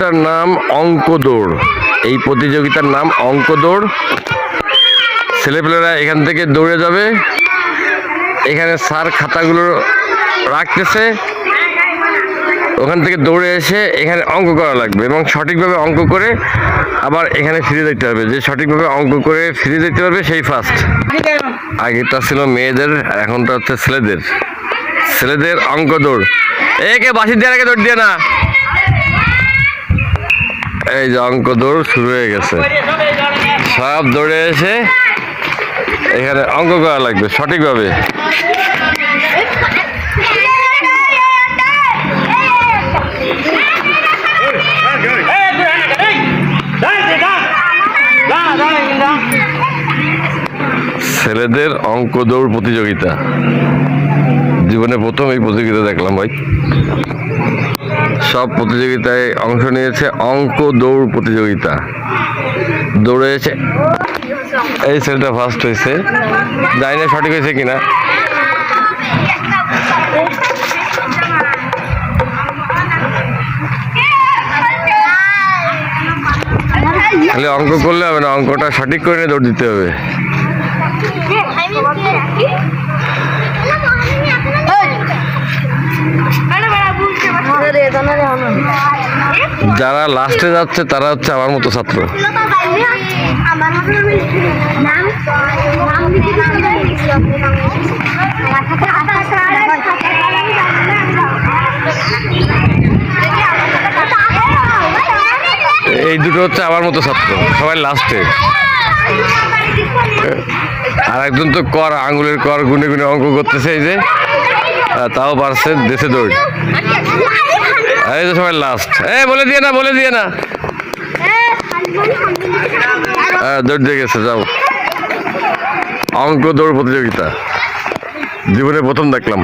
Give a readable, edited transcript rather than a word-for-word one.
তার নাম অঙ্ক দৌড়। এই প্রতিযোগিতার নাম অঙ্ক দৌড়। ছেলেপেলেরা এখান থেকে দৌড়ে যাবে। এখানে স্যার খাতাগুলো রাখতেছে, ওখান থেকে দৌড়ে এসে এখানে অঙ্ক করা লাগবে এবং সঠিকভাবে অঙ্ক করে আবার এখানে ফিরে যেতে হবে। যে সঠিকভাবে অঙ্ক করে ফিরে যেতে পারবে সেই ফার্স্ট। আগেটা ছিল মেয়েদের, আর এখনটা হচ্ছে ছেলেদের। ছেলেদের অঙ্ক দৌড়। একে বাসি দেওয়ার আগে দৌড় দিয়ে না। এই যে অঙ্ক দৌড় শুরু হয়ে গেছে। সব দৌড়ে এসে এখানে অঙ্ক করা লাগবে সঠিকভাবে। ছেলেদের অঙ্ক দৌড় প্রতিযোগিতা। জীবনে প্রথম এই প্রতিযোগিতা দেখলাম ভাই। সব প্রতিযোগিতায় অংশ নিয়েছে অঙ্ক দৌড় প্রতিযোগিতা। দৌড়েছে এই ছেলেটা ফার্স্ট হয়েছে, জানি না সঠিক হয়েছে কিনা। খালি অঙ্ক করলে হবে না, অঙ্কটা সঠিক করে নিয়ে দৌড় দিতে হবে। যারা লাস্টে যাচ্ছে তারা হচ্ছে আমার মতো ছাত্র। এই দুটো হচ্ছে আমার মতো ছাত্র, সবাই লাস্টে। আর একজন তো কর, আঙুলের কর গুনে গুনে অঙ্ক করতেছে, এই যে তাও পারছে দেশে দৌড়। এই তো সবাই লাস্ট। বলে দিয়ে না, বলে দিয়ে না। দৌড় দিয়ে গেছে। যাও, অঙ্ক দৌড় প্রতিযোগিতা জীবনে প্রথম দেখলাম।